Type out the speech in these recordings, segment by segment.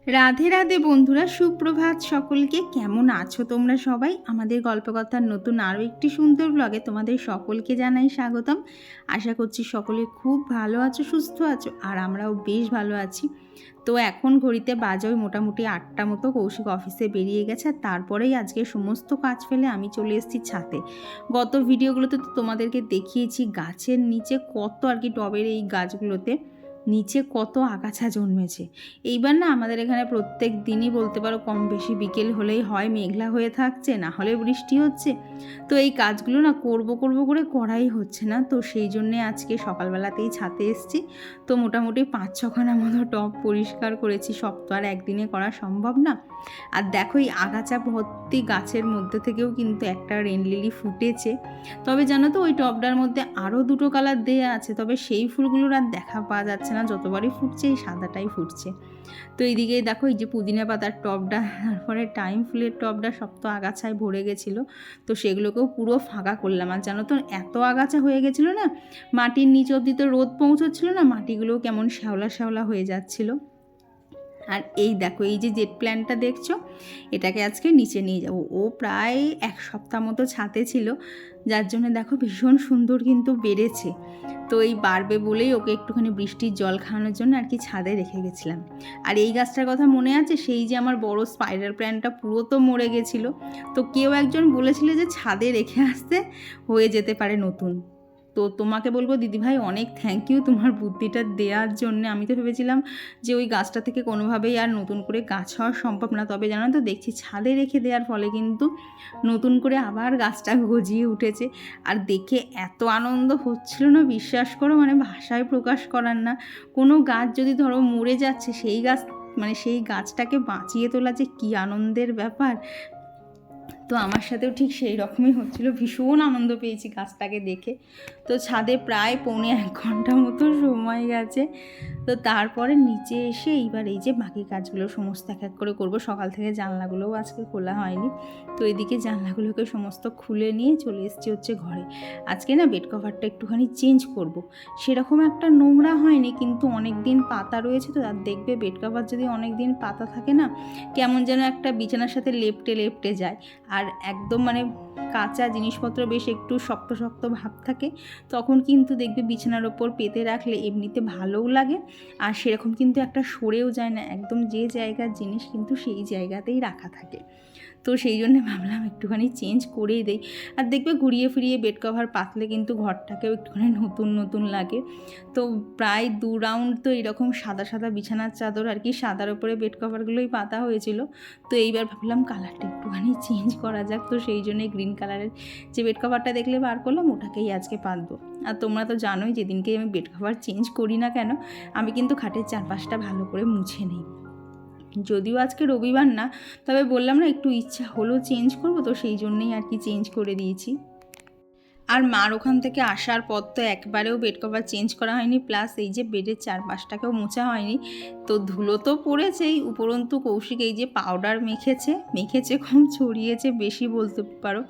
রাধে রাধে বন্ধুরা, সুপ্রভাত সকলকে। কেমন আছো তোমরা সবাই? আমাদের গল্পকথার নতুন আরও একটি সুন্দর ব্লগে তোমাদের সকলকে জানাই স্বাগতম। আশা করছি সকলে খুব ভালো আছো, সুস্থ আছো, আর আমরাও বেশ ভালো আছি। তো এখন ঘড়িতে বাজে ওই মোটামুটি 8টা মতো। কৌশিক অফিসে বেরিয়ে গেছে, আর তারপরেই আজকে সমস্ত কাজ ফেলে আমি চলে এসেছি ছাদে। গত ভিডিওগুলোতে তো তোমাদেরকে দেখিয়েছি গাছের নিচে কত আর কি, টবের এই গাছগুলোতে নিচে কত আগাছা জন্মেছে। এইবার না আমাদের এখানে প্রত্যেক দিনই বলতে পারো কম বেশি বিকেল হলেই হয় মেঘলা হয়ে থাকছে, না হলে বৃষ্টি হচ্ছে। তো এই কাজগুলো না করব করে করাই হচ্ছে না। তো সেই জন্যে আজকে সকালবেলাতেই ছাদে এসেছি। তো মোটামুটি 5-6খানা মতো টব পরিষ্কার করেছি। সব তো আর একদিনে করা সম্ভব না। আর দেখো এই আগাছা ভর্তি গাছের মধ্যে থেকেও কিন্তু একটা রেন লিলি ফুটেছে। তবে জানো তো ওই টবটার মধ্যে আরও 2টো কালার দেয়া আছে, তবে সেই ফুলগুলোর আর দেখা পাওয়া যাচ্ছে না। যতবারই ফুটছে এই সাদাটাই ফুটছে। তো এইদিকে দেখো এই যে পুদিনা পাতার টবটা, তারপরে টাইম ফুলের টবটা সব তো আগাছায় ভরে গেছিলো। তো সেগুলোকেও পুরো ফাঁকা করলাম। আর জানো তো এত আগাছা হয়ে গেছিলো না, মাটির নিচ অবধি তো রোদ পৌঁছচ্ছিলো না, মাটিগুলোও কেমন শ্যাওলা শ্যাওলা হয়ে যাচ্ছিলো। আর এই দেখো এই যে জেট প্ল্যান্টটা দেখছো, এটাকে আজকে নিচে নিয়ে যাবো। ও প্রায় 1 সপ্তাহ মতো ছাদে ছিল, যার জন্য দেখো ভীষণ সুন্দর কিন্তু বেড়েছে। তো এই বাড়বে বলেই ওকে একটুখানি বৃষ্টির জল খাওয়ানোর জন্য আর কি ছাদে রেখে গেছিলাম। আর এই গাছটার কথা মনে আছে, সেই যে আমার বড় স্পাইডার প্ল্যান্টটা পুরো তো মরে গেছিলো। তো কেউ একজন বলেছিল যে ছাদে রেখে আসতে হয়ে যেতে পারে নতুন। তো তোমাকে বলবো দিদিভাই, অনেক থ্যাংক ইউ তোমার বুদ্ধিটা দেওয়ার জন্য। আমি তো ভেবেছিলাম যে ওই গাছটা থেকে কোনোভাবেই আর নতুন করে গাছ হওয়া সম্ভব না। তবে জানো তো দেখছি ছাদে রেখে দেওয়ার ফলে কিন্তু নতুন করে আবার গাছটা গজিয়ে উঠেছে। আর দেখে এত আনন্দ হচ্ছিল না, বিশ্বাস করো, মানে ভাষায় প্রকাশ করার না। কোনো গাছ যদি ধরো মরে যাচ্ছে, সেই গাছ মানে সেই গাছটাকে বাঁচিয়ে তোলা যে কী আনন্দের ব্যাপার। তো আমার সাথেও ঠিক সেই রকমই হচ্ছিল, ভীষণ আনন্দ পেয়েছি গাছটাকে দেখে। তো ছাদে প্রায় 1.25 ঘন্টা মতো সময় গেছে। তো তারপরে নিচে এসে এইবার এই যে বাকি কাজগুলো সমস্ত এক এক করে করবো। সকাল থেকে জানলাগুলোও আজকে খোলা হয়নি। তো এদিকে জানলাগুলোকে সমস্ত খুলে নিয়ে চলে এসেছি হচ্ছে ঘরে। আজকে না বেড কভারটা একটুখানি চেঞ্জ করব। সেরকম একটা নোংরা হয়নি, কিন্তু অনেক দিন পাতা রয়েছে। তো আর দেখবে বেড কভার যদি অনেক দিন পাতা থাকে না, কেমন যেন একটা বিছানার সাথে লেপটে লেপটে যায়। আর একদম মানে কাঁচা জিনিসপত্র বেশ একটু শক্ত শক্ত ভাব থাকে, তখন কিন্তু দেখবে বিছানার ওপর পেতে রাখলে এমনিতে ভালোও লাগে, আর সেরকম কিন্তু একটা সরেও যায় না। একদম যে জায়গার জিনিস কিন্তু সেই জায়গাতেই রাখা থাকে। তো সেই জন্য ভাবলাম একটুখানি চেঞ্জ করেই দেই। আর দেখবে ঘুরিয়ে ফিরিয়ে বেড কভার পাতলে কিন্তু ঘরটাকেও একটুখানি নতুন নতুন লাগে। তো প্রায় 2 রাউন্ড তো এরকম সাদা সাদা বিছানার চাদর আর কি, সাদার ওপরে বেড কভারগুলোই পাতা হয়েছিল। তো এইবার ভাবলাম কালারটা একটুখানি চেঞ্জ করা যাক। তো সেই জন্যই গ্রিন কালারের যে বেড কভারটা দেখলে বার করলাম, ওটাকেই আজকে পাতবো। আর তোমরা তো জানোই যেদিনকে আমি বেড কভার চেঞ্জ করি না কেন, আমি কিন্তু খাটের চারপাশটা ভালো করে মুছে নিই। যদিও আজকে রবিবার না, তবে বললাম না একটু ইচ্ছা হলো চেঞ্জ করব, তো সেই জন্যেই আর কি চেঞ্জ করে দিয়েছি। আর মার ওখান থেকে আসার পর তো একবারেও বেড কভার চেঞ্জ করা হয়নি, প্লাস এই যে বেডের চারপাশটাকেও মোছা হয়নি। তো ধুলো তো পড়েছেই, উপরন্তু কৌশিক এই যে পাউডার মেখেছে কম, ছড়িয়েছে বেশি বলতে পারো।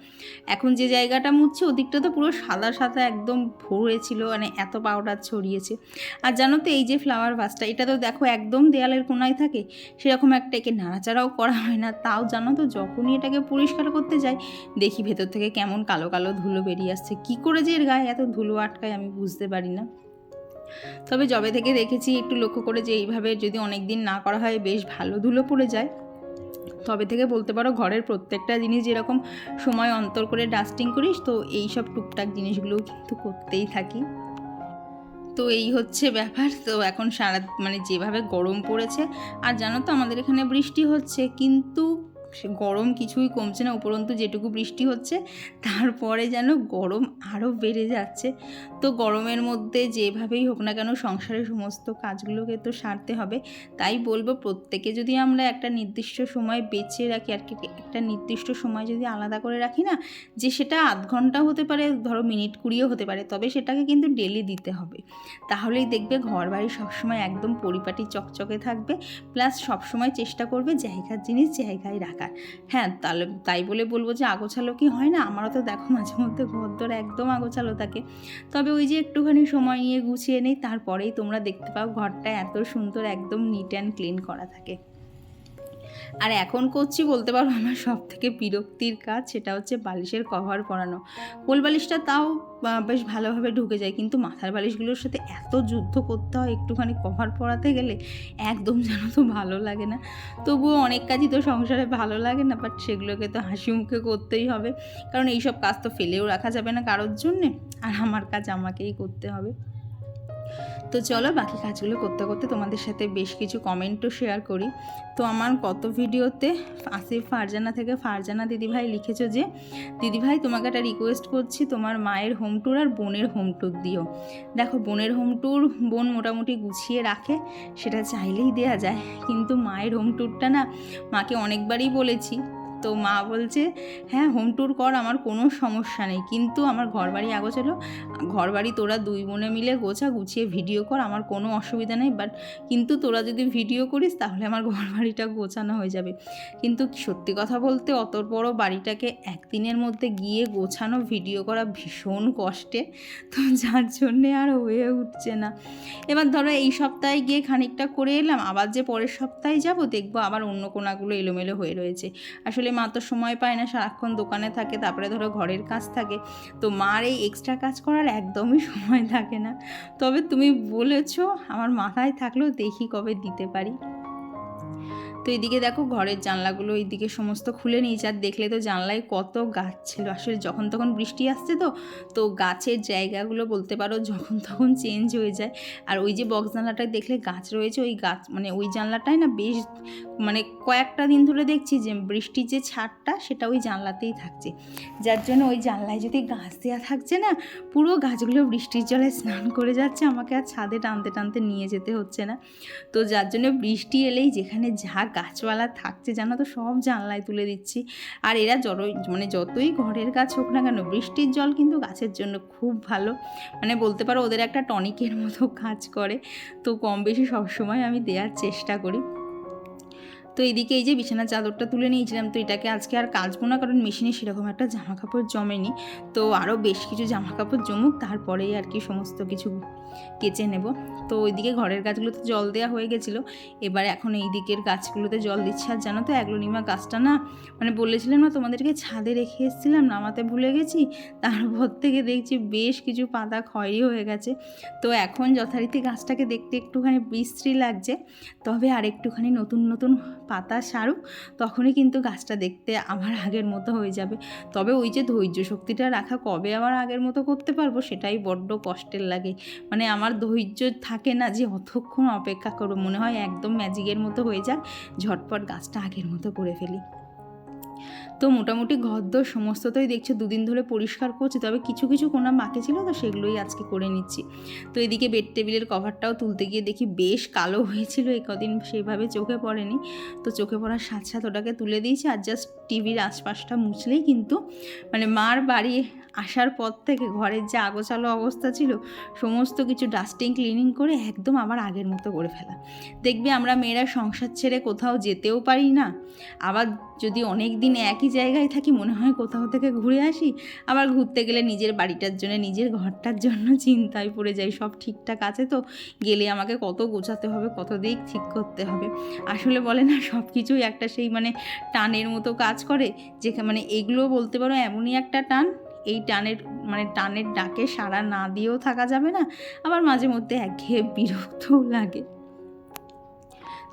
এখন যে জায়গাটা মুছছে ওদিকটা তো পুরো সাদা সাদা একদম ভরেছিল, মানে এত পাউডার ছড়িয়েছে। আর জানো তো এই যে ফ্লাওয়ার ভাসটা, এটা তো দেখো একদম দেয়ালের কোনায় থাকে, সেরকম একটা একে নাড়াচাড়াও করা হয় না। তাও জানো তো যখনই এটাকে পরিষ্কার করতে যাই, দেখি ভেতর থেকে কেমন কালো কালো ধুলো বেরিয়ে আসছে। কী করে যে এর গায়ে এত ধুলো আটকায় আমি বুঝতে পারি না। তবে যবে থেকে দেখেছি, একটু লক্ষ্য করে যে এইভাবে যদি অনেক দিন না করা হয় বেশ ভালো ধুলো পড়ে যায়, তবে থেকে বলতে পারো ঘরের প্রত্যেকটা জিনিস যেরকম সময় অন্তর করে ডাস্টিং করিস, তো এই সব টুকটাক জিনিসগুলোও কিন্তু করতেই থাকি। তো এই হচ্ছে ব্যাপার। তো এখন সারা মানে যেভাবে গরম পড়েছে, আর জানো তো আমাদের এখানে বৃষ্টি হচ্ছে, কিন্তু গরম কিছুই কমছে না, উপরন্তু যেটুকু বৃষ্টি হচ্ছে তারপরে যেন গরম আরও বেড়ে যাচ্ছে। তো গরমের মধ্যে যেভাবেই হোক না কেন সংসারের সমস্ত কাজগুলোকে তো সারতে হবে। তাই বলবো প্রত্যেকে যদি আমরা একটা নির্দিষ্ট সময় বেছে রাখি আর কি, একটা নির্দিষ্ট সময় যদি আলাদা করে রাখি না, যে সেটা আধ ঘন্টা হতে পারে, ধরো মিনিট 20ও হতে পারে, তবে সেটাকে কিন্তু ডেলি দিতে হবে। তাহলেই দেখবে ঘর বাড়ি সবসময় একদম পরিপাটি চকচকে থাকবে, প্লাস সবসময় চেষ্টা করবে জায়গার জিনিস জায়গায় রাখার। হ্যাঁ, তাহলে তাই বলে বলবো যে আগোছালো কি হয় না, আমারও তো দেখো মাঝে মধ্যে ঘরদোর একদম আগোছালো থাকে, তবে ওই যে একটুখানি সময় নিয়ে গুছিয়ে নেই, তারপরেই তোমরা দেখতে পাও ঘরটা এত সুন্দর একদম নিট অ্যান্ড ক্লিন করা থাকে। আর এখন করছি বলতে পারো আমার সব থেকে বিরক্তির কাজ, সেটা হচ্ছে বালিশের কভার পরানো। কোল বালিশটা তাও বেশ ভালোভাবে ঢুকে যায়, কিন্তু মাথার বালিশগুলোর সাথে এত যুদ্ধ করতে হয় একটুখানি কভার পরাতে গেলে, একদম যেন তো ভালো লাগে না। তবুও অনেক কাজই তো সংসারে ভালো লাগে না, বাট সেগুলোকে তো হাসি মুখে করতেই হবে, কারণ এইসব কাজ তো ফেলেও রাখা যাবে না কারোর জন্যে, আর আমার কাজ আমাকেই করতে হবে। তো চলো বাকি কাজগুলো করতে করতে তোমাদের সাথে বেশ কিছু কমেন্টও শেয়ার করি। তো আমার গত ভিডিওতে আসিফ ফারজানা থেকে ফারজানা দিদিভাই লিখেছো যে দিদিভাই তোমাকে একটা রিকোয়েস্ট করছি, তোমার মায়ের হোম ট্যুর আর বোনের হোম ট্যুর দিও। দেখো বোনের হোম ট্যুর বোন মোটামুটি গুছিয়ে রাখে, সেটা চাইলেই দেয়া যায়, কিন্তু মায়ের হোম ট্যুরটা না মাকে অনেকবারই বলেছি, তো মা বলছে হ্যাঁ হোম ট্যুর কর, আমার কোনো সমস্যা নেই, কিন্তু আমার ঘরবাড়ি আগোছালো, ঘরবাড়ি তোরা দুই বোনে মিলে গুছিয়ে ভিডিও কর, আমার কোনো অসুবিধা নেই, বাট কিন্তু তোরা যদি ভিডিও করিস তাহলে আমার ঘরবাড়িটা গোছানো হয়ে যাবে। কিন্তু সত্যি কথা বলতে অত বড় বাড়িটাকে একদিনের মধ্যে গিয়ে গোছানো ভিডিও করা ভীষণ কষ্টে, তো যার জন্যে আর হয়ে উঠছে না। এবার ধরো এই সপ্তাহে গিয়ে খানিকটা করে এলাম, আবার যে পরের সপ্তাহে যাব দেখবো আবার অন্য কোনাগুলো এলোমেলো হয়ে রয়েছে। আসলে মা তো সময় পায় না, সারাক্ষণ দোকানে থাকে, তারপরে ধরো ঘরের কাজ থাকে, তো মার এই এক্সট্রা কাজ করার একদমই সময় থাকে না। তবে তুমি বলেছো, আমার মাথায় থাকলেও দেখি কবে দিতে পারি। তো এদিকে দেখো ঘরের জানলাগুলো এইদিকে সমস্ত খুলে নিয়েছে, আর দেখলে তো জানলায় কত গাছ ছিল, আসলে যখন তখন বৃষ্টি আসছে তো গাছের জায়গাগুলো বলতে পারো যখন তখন চেঞ্জ হয়ে যায়। আর ওই যে বক্স জানলাটায় দেখলে গাছ রয়েছে, ওই গাছ মানে ওই জানলাটায় না বেশ মানে কয়েকটা দিন ধরে দেখছি যে বৃষ্টির যে ছাড়টা সেটা ওই জানলাতেই থাকছে, যার জন্য ওই জানলায় যদি গাছ দেওয়া থাকছে না, পুরো গাছগুলো বৃষ্টির জলে স্নান করে যাচ্ছে, আমাকে আর ছাদে টানতে টানতে নিয়ে যেতে হচ্ছে না। তো যার জন্য বৃষ্টি এলেই যেখানে যা গাছপালা থাকছে জানো তো সব জানলায় তুলে দিচ্ছি। আর এরা যতই ঘরের গাছ হোক না কেন, বৃষ্টির জল কিন্তু গাছের জন্য খুব ভালো, মানে বলতে পারো ওদের একটা টনিকের মতো কাজ করে। তো কম বেশি সবসময় আমি দেওয়ার চেষ্টা করি। তো এইদিকে এই যে বিছানার চাদরটা তুলে নিয়েছিলাম, তো এটাকে আজকে আর কাচবো না, কারণ মেশিনে সেরকম একটা জামা কাপড় জমেনি, তো আরও বেশ কিছু জামা কাপড় জমুক, তারপরেই আর কি সমস্ত কিছু কেচে নেব। তো ওইদিকে ঘরের গাছগুলোতে জল দেওয়া হয়ে গেছিলো, এবার এখন এই দিকের গাছগুলোতে জল দিচ্ছে। আর জানো তো অ্যাগ্লোনিমা গাছটা না, মানে বলেছিলাম না তোমাদেরকে ছাদে রেখে এসেছিলাম, নামাতে ভুলে গেছি, তারপর থেকে দেখছি বেশ কিছু পাতা খয়েরি হয়ে গেছে। তো এখন যথারীতি গাছটাকে দেখতে একটুখানি বিশ্রী লাগছে, তবে আর একটুখানি নতুন নতুন পাতা সারুক, তখনই কিন্তু গাছটা দেখতে আবার আগের মতো হয়ে যাবে। তবে ওই যে ধৈর্য শক্তিটা রাখা, কবে আবার আগের মতো করতে পারবো সেটাই বড্ড কষ্টের লাগে, মানে আমার ধৈর্য থাকে না যে অতক্ষণ অপেক্ষা করবো, মনে হয় একদম ম্যাজিকের মতো হয়ে যাক, ঝটপট গাছটা আগের মতো করে ফেলি। তো মোটামুটি ঘরদোর সমস্তটাই দেখছো দুদিন ধরে পরিষ্কার করছি, তবে কিছু কিছু কোনা বাকি ছিল, তো সেগুলোই আজকে করে নিচ্ছি। তো এদিকে বেড টেবিলের কভারটাও তুলতে গিয়ে দেখি বেশ কালো হয়েছিল, এই কদিন সেভাবে চোখে পড়েনি, তো চোখে পড়ার সাথে সাথে ওটাকে তুলে দিয়েছি। আর জাস্ট টিভির আশপাশটা মুছলেই কিন্তু মানে মার বাড়ি আসার পর থেকে ঘরের যে আগোছালো অবস্থা ছিল সমস্ত কিছু ডাস্টিং ক্লিনিং করে একদম আবার আগের মতো করে ফেলা। দেখবে আমরা মেয়েরা সংসার ছেড়ে কোথাও যেতেও পারি না, আবার যদি অনেক দিন একই জায়গায় থাকি মনে হয় কোথাও থেকে ঘুরে আসি, আবার ঘুরতে গেলে নিজের বাড়িটার জন্য নিজের ঘরটার জন্য চিন্তায় পড়ে যাই, সব ঠিকঠাক আছে তো, গেলে আমাকে কত গোছাতে হবে, কত দিক ঠিক করতে হবে। আসলে বলে না সব কিছুই একটা সেই মানে টানের মতো কাজ করে, যেখানে মানে এগুলো বলতে পারো এমনই একটা টান, এই টানের ডাকে সাড়া না দিয়েও থাকা যাবে না, আবার মাঝে মধ্যে একঘেয়ে বিরক্তও লাগে।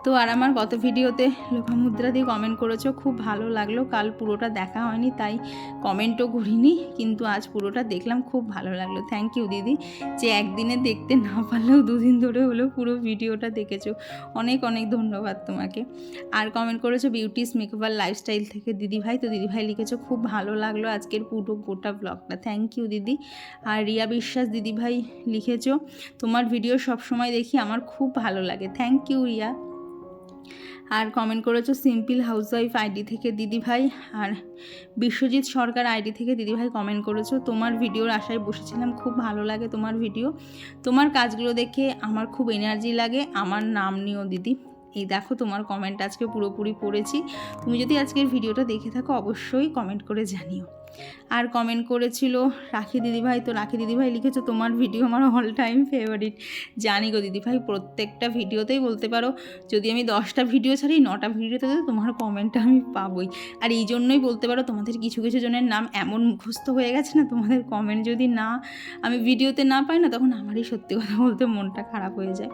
তো তো আর আমার গত ভিডিওতে লোপামুদ্রা দিয়ে কমেন্ট করেছো, খুব ভালো লাগলো। কাল পুরোটা দেখা হয়নি তাই কমেন্টও করিনি, কিন্তু আজ পুরোটা দেখলাম, খুব ভালো লাগলো। থ্যাংক ইউ দিদি, যে একদিনে দেখতে না পারলেও দুদিন ধরে হলেও পুরো ভিডিওটা দেখেছো, অনেক অনেক ধন্যবাদ তোমাকে। আর কমেন্ট করেছো বিউটিস মেকওভার লাইফস্টাইল থেকে দিদিভাই, তো দিদিভাই লিখেছো খুব ভালো লাগলো আজকের পুরো গোটা ব্লগটা। থ্যাংক ইউ দিদি। আর রিয়া বিশ্বাস দিদিভাই লিখেছো তোমার ভিডিও সবসময় দেখি, আমার খুব ভালো লাগে। Thank you Riya. আর কমেন্ট করেছো সিম্পল হাউসওয়াইফ আইডি থেকে দিদিভাই, আর বিশ্বজিৎ সরকার আইডি থেকে দিদিভাই কমেন্ট করেছো তোমার ভিডিওর আশায় বসেছিলাম, খুব ভালো লাগে তোমার ভিডিও, তোমার কাজগুলো দেখে আমার খুব এনার্জি লাগে, আমার নাম নিও দিদি। এই দেখো তোমার কমেন্ট আজকে পুরোপুরি পড়েছি। তুমি যদি আজকের ভিডিওটা দেখে থাকো অবশ্যই কমেন্ট করে জানিও। আর কমেন্ট করেছিল রাখি দিদিভাই, তো রাখি দিদিভাই লিখেছো তোমার ভিডিও আমার অল টাইম ফেভারিট। জানি গো দিদিভাই, প্রত্যেকটা ভিডিওতেই বলতে পারো যদি আমি 10টা ভিডিও ছাড়ি 9টা ভিডিওতে তো তোমার কমেন্টটা আমি পাবোই। আর এই জন্যই বলতে পারো তোমাদের কিছু কিছু জনের নাম এমন মুখস্থ হয়ে গেছে না, তোমাদের কমেন্ট যদি না আমি ভিডিওতে না পাই না, তখন আমারই সত্যি কথা বলতে মনটা খারাপ হয়ে যায়।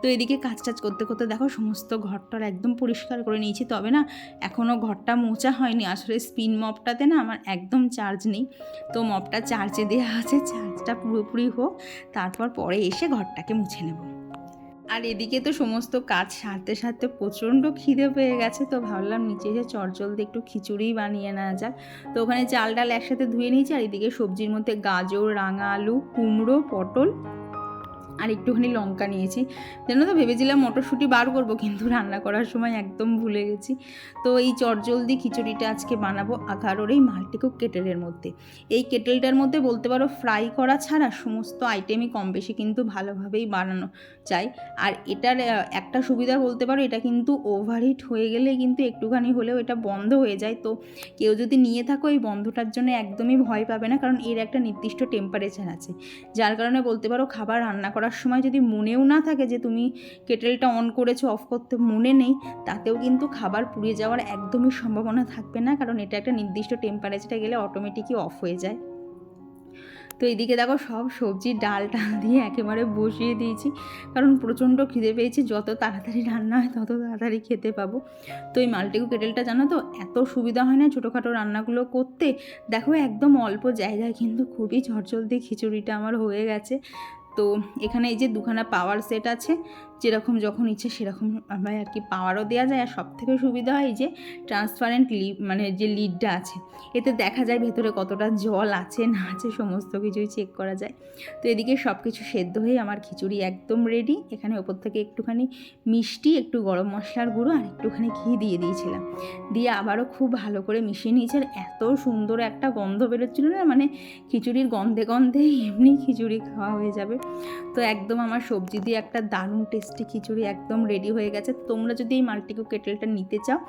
তো এদিকে কাজ টাজ করতে করতে দেখো সমস্ত ঘরটার একদম পরিষ্কার করে নিয়েছি, তবে না এখনও ঘরটা মোছা হয়নি। আসলে স্পিন মপটাতে না আমার একদম চার্জ নেই, তো মপটা চার্জে দেওয়া আছে, চার্জটা পুরোপুরি হোক তারপর পরে এসে ঘরটাকে মুছে নেব। আর এদিকে তো সমস্ত কাজ সারতে সারতে প্রচণ্ড খিদে পেয়ে গেছে, তো ভাবলাম নিচে এসে চটজলদি একটু খিচুড়ি বানিয়ে নেওয়া যাক। তো ওখানে চাল ডাল একসাথে ধুয়ে নিয়েছি, আর এদিকে সবজির মধ্যে গাজর, রাঙা আলু, কুমড়ো, পটল আর একটুখানি লঙ্কা নিয়েছি। জানো তো ভেবেছিলাম মটরশুঁটি বার করবো, কিন্তু রান্না করার সময় একদম ভুলে গেছি। তো এই চটজলদি খিচুড়িটা আজকে বানাবো আগারোর এই মাল্টিকুক কেটেলের মধ্যে। এই কেটেলটার মধ্যে বলতে পারো ফ্রাই করা ছাড়া সমস্ত আইটেমই কম বেশি কিন্তু ভালোভাবেই বানানো যায়। আর এটার একটা সুবিধা বলতে পারো, এটা কিন্তু ওভারহিট হয়ে গেলে কিন্তু একটুখানি হলেও এটা বন্ধ হয়ে যায়। তো কেউ যদি নিয়ে থাকো এই বন্ধটার জন্য একদমই ভয় পাবে না, কারণ এর একটা নির্দিষ্ট টেম্পারেচার আছে, যার কারণে বলতে পারো খাবার রান্না করার সময় যদি মনেও না থাকে যে তুমি কেটেলটা অন করেছো, অফ করতে মনে নেই, তাতেও কিন্তু খাবার পুড়ে যাওয়ার একদমই সম্ভাবনা থাকবে না, কারণ এটা একটা নির্দিষ্ট টেম্পারেচারে গেলে অটোমেটিকই অফ হয়ে যায়। তো এদিকে দেখো সব সবজি ডাল দিয়ে একেবারে বসিয়ে দিয়েছি, কারণ প্রচণ্ড খিদে পেয়েছি, যত তাড়াতাড়ি রান্না হয় তত তাড়াতাড়ি খেতে পাবো। তো এই মাল্টিকুক কেটেলটা জানো তো এত সুবিধা হয় না ছোটোখাটো রান্নাগুলো করতে। দেখো একদম অল্প জায়গায় কিন্তু খুবই ঝরঝলদি খিচুড়িটা আমার হয়ে গেছে। তো এখানে এই যে দুখানা পাওয়ার সেট আছে, যেরকম যখন ইচ্ছে সেরকম আমার আর কি পাওয়ারও দেওয়া যায়। আর সবথেকে সুবিধা হয় এই যে ট্রান্সপারেন্ট মানে যে লিডটা আছে, এতে দেখা যায় ভেতরে কতটা জল আছে না আছে সমস্ত কিছুই চেক করা যায়। তো এদিকে সব কিছু সেদ্ধ হয়ে আমার খিচুড়ি একদম রেডি। এখানে ওপর থেকে একটুখানি মিষ্টি, একটু গরম মশলার গুঁড়ো আর একটুখানি ঘি দিয়ে দিয়েছিলাম, দিয়ে আবারও খুব ভালো করে মিশিয়ে নিয়েছি। আর এত সুন্দর একটা গন্ধ বেরোচ্ছিলো না, মানে খিচুড়ির গন্ধে গন্ধে এমনি খিচুড়ি খাওয়া হয়ে যাবে। তো একদম আমার সবজি দিয়ে একটা দারুণ টেস্টি খিচুড়ি একদম রেডি হয়ে গেছে। তোমরা যদি এই মাল্টিকুক কেটেলটা নিতে চাও,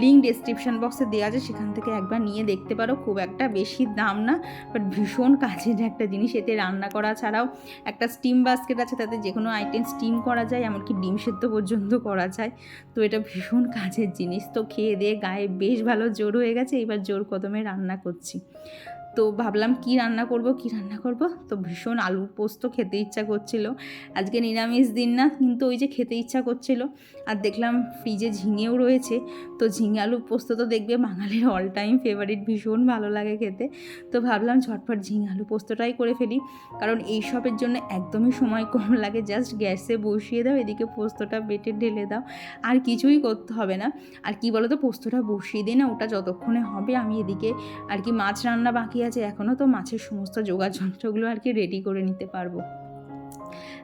লিঙ্ক ডেসক্রিপশন বক্সে দেওয়া আছে, সেখান থেকে একবার নিয়ে দেখতে পারো। খুব একটা বেশি দাম না, বাট ভীষণ কাজের একটা জিনিস। এতে রান্না করা ছাড়াও একটা স্টিম বাস্কেট আছে, তাতে যে কোনো আইটেম স্টিম করা যায়, এমনকি ডিম সেদ্ধ পর্যন্ত করা যায়। তো এটা ভীষণ কাজের জিনিস। তো খেয়ে দিয়ে গায়ে বেশ ভালো জোর হয়ে গেছে, এবার জোর কদমে রান্না করছি। তো ভাবলাম কি রান্না করব, তো ভীষণ আলুর পোস্ত খেতে ইচ্ছা করছিল। আজকে নিরামিষ দিন না, কিন্তু ওই যে খেতে ইচ্ছা করছিল। আর দেখলাম ফ্রিজে ঝিঙেও রয়েছে, তো ঝিঙে আলু পোস্ত তো দেখবে বাঙালির অল টাইম ফেভারিট, ভীষণ ভালো লাগে খেতে। তো ভাবলাম ঝটপট ঝিঙে আলু পোস্তটাই করে ফেলি, কারণ এইসবের জন্য একদমই সময় কম লাগে। জাস্ট গ্যাসে বসিয়ে দাও, এদিকে পোস্তটা বেটে ঢেলে দাও, আর কিছুই করতে হবে না। আর কি বলো তো, পোস্তটা বসিয়ে দিই না, ওটা যতক্ষণে হবে আমি এদিকে আর কি মাছ রান্না বাকি আছে এখনও, তো মাছের সমস্ত যোগাযন্ত্রগুলো আর কি রেডি করে নিতে পারবো।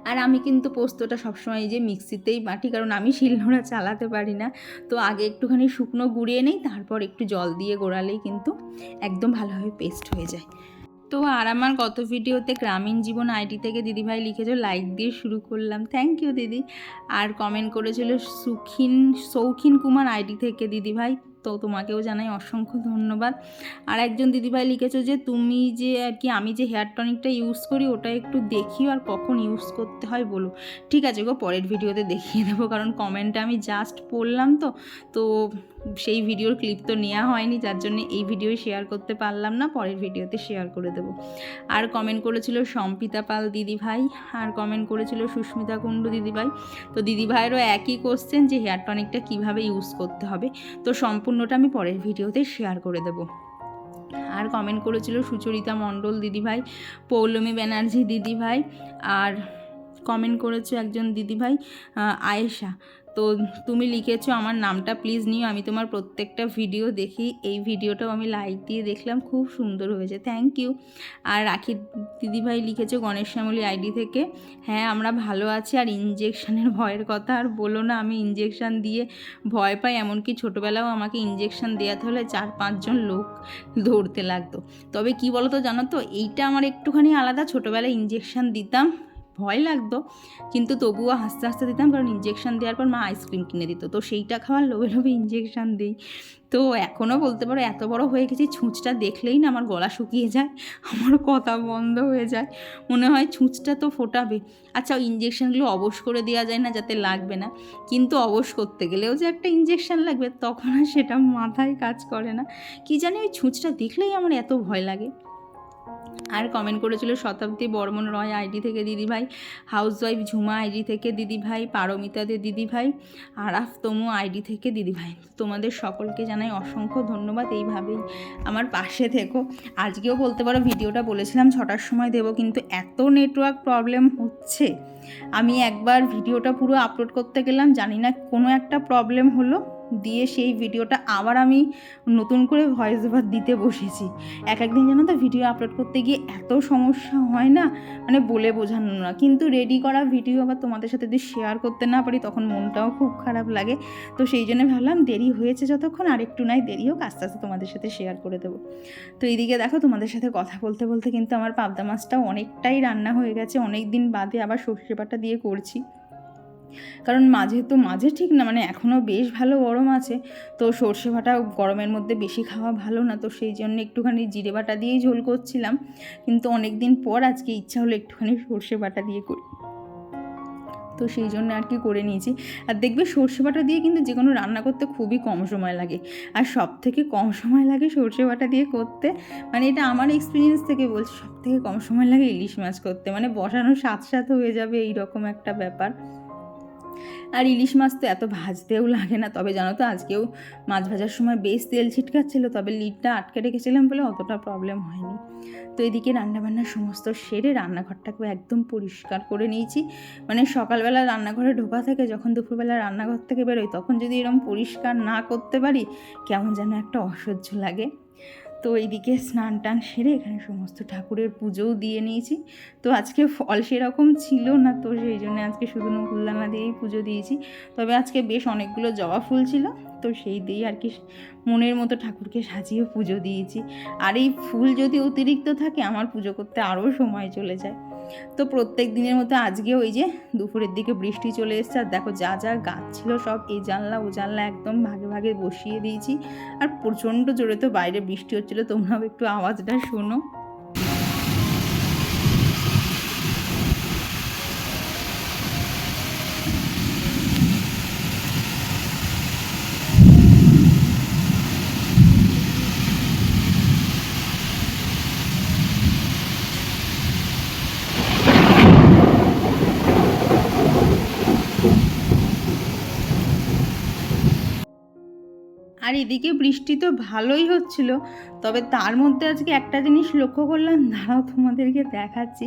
আর আমি কিন্তু পোস্তটা সবসময় এই যে মিক্সিতেই বাটি, কারণ আমি শিলনোড়া চালাতে পারি না। তো আগে একটুখানি শুকনো গুঁড়িয়ে নেই, তারপর একটু জল দিয়ে গোড়ালেই কিন্তু একদম ভালোভাবে পেস্ট হয়ে যায়। তো আর আমার গত ভিডিওতে গ্রামীণ জীবন আইডি থেকে দিদিভাই লিখেছো লাইক দিয়ে শুরু করলাম, থ্যাংক ইউ দিদি। আর কমেন্ট করেছিল শৌখিন কুমার আইডি থেকে দিদিভাই, তো তোমাকেও জানাই অসংখ্য ধন্যবাদ। আর একজন দিদিভাই লিখেছো যে তুমি যে আর কি আমি যে হেয়ার টনিকটা ইউজ করি ওটা একটু দেখিও, আর কখন ইউজ করতে হয় বলো। ঠিক আছে গো, পরের ভিডিওতে দেখিয়ে দেবো, কারণ কমেন্টটা আমি জাস্ট পড়লাম তো সেই ভিডিওর ক্লিপ তো নেওয়া হয়নি, যার জন্য এই ভিডিও শেয়ার করতে পারলাম না, পরের ভিডিওতে শেয়ার করে দেবো। আর কমেন্ট করেছিল সম্পিতা পাল দিদিভাই, আর কমেন্ট করেছিল সুস্মিতা কুণ্ডু দিদিভাই। তো দিদিভাইয়েরও একই কোশ্চেন যে হেয়ার টনিকটা কীভাবে ইউজ করতে হবে, তো সম্পূর্ণটা আমি পরের ভিডিওতে শেয়ার করে দেবো। আর কমেন্ট করেছিল সুচরিতা মণ্ডল দিদিভাই, পৌলমী ব্যানার্জি দিদিভাই, আর কমেন্ট করেছো একজন দিদিভাই আয়েশা। তো তুমি লিখেছো আমার নামটা প্লিজ নিও, আমি তোমার প্রত্যেকটা ভিডিও দেখি, এই ভিডিওটাও আমি লাইক দিয়ে দেখলাম, খুব সুন্দর হয়েছে, থ্যাংক ইউ। আর রাখি দিদিভাই লিখেছো গণেশ শ্যামলী আইডি থেকে, হ্যাঁ আমরা ভালো আছি, আর ইঞ্জেকশনের ভয়ের কথা আর বলো না, আমি ইঞ্জেকশান দিয়ে ভয় পাই, এমনকি ছোটোবেলাও আমাকে ইঞ্জেকশান দেওয়াতে হলে 4-5 জন লোক দৌড়তে লাগতো। তবে কি বলো তো, জানো তো এইটা আমার একটুখানি আলাদা, ছোটোবেলায় ইঞ্জেকশান দিতাম, ভয় লাগতো, কিন্তু তবুও হাসতে হাসতে দিতাম, কারণ ইঞ্জেকশান দেওয়ার পর মা আইসক্রিম কিনে দিত, তো সেইটা খাওয়ার লোভে লোভে ইঞ্জেকশান দিই। তো এখনও বলতে পারো এত বড় হয়ে গেছি, ছুঁচটা দেখলেই না আমার গলা শুকিয়ে যায়, আমার কথা বন্ধ হয়ে যায়, মনে হয় ছুঁচটা তো ফোটাবে। আচ্ছা, ওই ইঞ্জেকশানগুলো অবশ করে দেওয়া যায় না যাতে লাগবে না, কিন্তু অবশ করতে গেলেও যে একটা ইঞ্জেকশান লাগবে, তখন আর সেটা মাথায় কাজ করে না, কি জানি ওই ছুঁচটা দেখলেই আমার এত ভয় লাগে। আর কমেন্ট করেছিল শতাব্দী বর্মন রয় আইডি থেকে দিদিভাই, হাউসওয়াইফ ঝুমা আইডি থেকে দিদিভাই, পারমিতা দে দিদিভাই, আরাফ তমু আইডি থেকে দিদিভাই। তোমাদের সকলকে জানাই অসংখ্য ধন্যবাদ, এইভাবেই আমার পাশে থেকো। আজকেও বলতে পারো ভিডিওটা বলেছিলাম 6টার সময় দেবো, কিন্তু এত নেটওয়ার্ক প্রবলেম হচ্ছে, আমি একবার ভিডিওটা পুরো আপলোড করতে গেলাম, জানি না কোনো একটা প্রবলেম হলো, দিয়ে সেই ভিডিওটা আবার আমি নতুন করে ভয়েস ওভার দিতে বসেছি। একদিন জানো তো ভিডিও আপলোড করতে গিয়ে এত সমস্যা হয় না, মানে বলে বোঝানো না, কিন্তু রেডি করা ভিডিও আবার তোমাদের সাথে যদি শেয়ার করতে না পারি তখন মনটাও খুব খারাপ লাগে। তো সেই জন্য ভাবলাম দেরি হয়েছে যতক্ষণ, আর একটু নয় দেরি হোক, আস্তে আস্তে তোমাদের সাথে শেয়ার করে দেবো। তো এইদিকে দেখো তোমাদের সাথে কথা বলতে বলতে কিন্তু আমার পাবদা মাছটাও অনেকটাই রান্না হয়ে গেছে, অনেক দিন বাদে আবার সর্ষে বাটা দিয়ে করছি, কারণ মাঝে ঠিক না, মানে এখনও বেশ ভালো গরম আছে, তো সর্ষে বাটা গরমের মধ্যে বেশি খাওয়া ভালো না, তো সেই জন্য একটুখানি জিরে বাটা দিয়েই ঝোল করছিলাম, কিন্তু অনেক দিন পর আজকে ইচ্ছা হলো একটুখানি সর্ষে বাটা দিয়ে করি, তো সেই জন্য আর কি করে নিয়েছি। আর দেখবে সর্ষে বাটা দিয়ে কিন্তু যে কোনো রান্না করতে খুবই কম সময় লাগে, আর সব থেকে কম সময় লাগে সর্ষে বাটা দিয়ে করতে, মানে এটা আমার এক্সপিরিয়েন্স থেকে বলছি, সব থেকে কম সময় লাগে ইলিশ মাছ করতে, মানে বসানোর সাথে হয়ে যাবে এইরকম একটা ব্যাপার। আর ইলিশ মাছ তো এত ভাজতেও লাগে না, তবে জানো তো আজকেও মাছ ভাজার সময় বেশ তেল ছিটকাচ্ছিল, তবে লিডটা আটকে রেখেছিলাম বলে অতটা প্রবলেম হয়নি। তো এদিকে রান্নাবান্নার সমস্ত সেরে রান্নাঘরটাকে একদম পরিষ্কার করে নিয়েছি, মানে সকালবেলা রান্নাঘরে ঢোকা থেকে যখন দুপুরবেলা রান্নাঘর থেকে বেরোই, তখন যদি এরকম পরিষ্কার না করতে পারি কেমন যেন একটা অসহ্য লাগে। তো এইদিকে স্নান টান সেরে এখানে সমস্ত ঠাকুরের পুজোও দিয়ে নিয়েছি। তো আজকে ফল সেরকম ছিল না, তো সেই জন্য আজকে শুধু নকুলদানা দিয়েই পুজো দিয়েছি, তবে আজকে বেশ অনেকগুলো জবা ফুল ছিল, তো সেই দিয়েই আর কি মনের মতো ঠাকুরকে সাজিয়ে পুজো দিয়েছি। আর এই ফুল যদি অতিরিক্ত থাকে আমার পুজো করতে আরও সময় চলে যায়। তো প্রত্যেক দিনের মতো আজকেও ওই যে দুপুরের দিকে বৃষ্টি চলে এসছে, আর দেখো যা যা গাছ ছিল সব এই জানলা ও জানলা একদম ভাগে ভাগে বসিয়ে দিয়েছি, আর প্রচণ্ড জোরে তো বাইরে বৃষ্টি হচ্ছিলো, তোমরাও একটু আওয়াজটা শোনো। আর এদিকে বৃষ্টি তো ভালোই হচ্ছিল, তবে তার মধ্যে আজকে একটা জিনিস লক্ষ্য করলাম, দাঁড়াও তোমাদেরকে দেখাচ্ছি।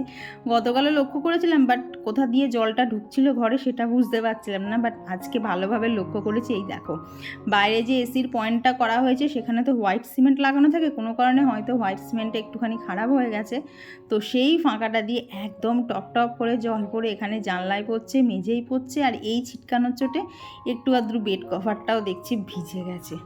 গতকালও লক্ষ্য করেছিলাম, বাট কোথা দিয়ে জলটা ঢুকছিল ঘরে সেটা বুঝতে পারছিলাম না, বাট আজকে ভালোভাবে লক্ষ্য করেছি। এই দেখো বাইরে যে এসির পয়েন্টটা করা হয়েছে সেখানে তো হোয়াইট সিমেন্ট লাগানো থাকে, কোনো কারণে হয়তো হোয়াইট সিমেন্টটা একটুখানি খারাপ হয়ে গেছে, তো সেই ফাঁকাটা দিয়ে একদম টপ টপ করে জল পড়ে এখানে জানলায় পড়ছে, মেঝেই পড়ছে, আর এই ছিটকানোর চোটে একটু আদ্রু বেড কভারটাও দেখছি ভিজে গেছে।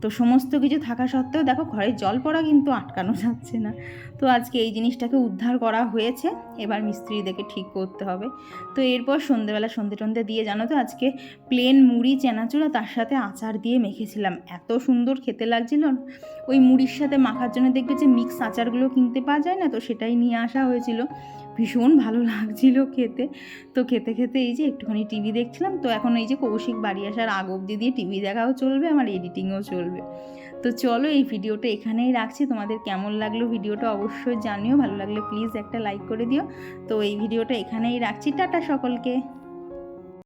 তো সমস্ত কিছু থাকা সত্ত্বেও দেখো ঘরে জল পড়া কিন্তু আটকানো যাচ্ছে না। তো আজকে এই জিনিসটাকে উদ্ধার করা হয়েছে, এবার মিস্ত্রিদেরকে ঠিক করতে হবে। তো এরপর সন্ধেবেলা সন্ধে টন্ধে দিয়ে জানো তো আজকে প্লেন মুড়ি চেনাচুর তার সাথে আচার দিয়ে মেখেছিলাম, এত সুন্দর খেতে লাগছিল। ওই মুড়ির সাথে মাখার জন্য দেখবে যে মিক্স আচারগুলো কিনতে পাওয়া যায় না, তো সেটাই নিয়ে আসা হয়েছিল, ভীষণ ভালো লাগছিল খেতে। তো খেতে খেতে এই যে একটুখানি টিভি দেখছিলাম। তো এখন এই যে কৌশিক বাড়ি আসার আগ অবধি দিয়ে টিভি দেখাও চলবে, আমার এডিটিংও চলবে। তো চলো এই ভিডিওটা এখানেই রাখছি, তোমাদের কেমন লাগলো ভিডিওটা অবশ্যই জানিও, ভালো লাগলে প্লিজ একটা লাইক করে দিও। তো এই ভিডিওটা এখানেই রাখছি, টাটা সকলকে।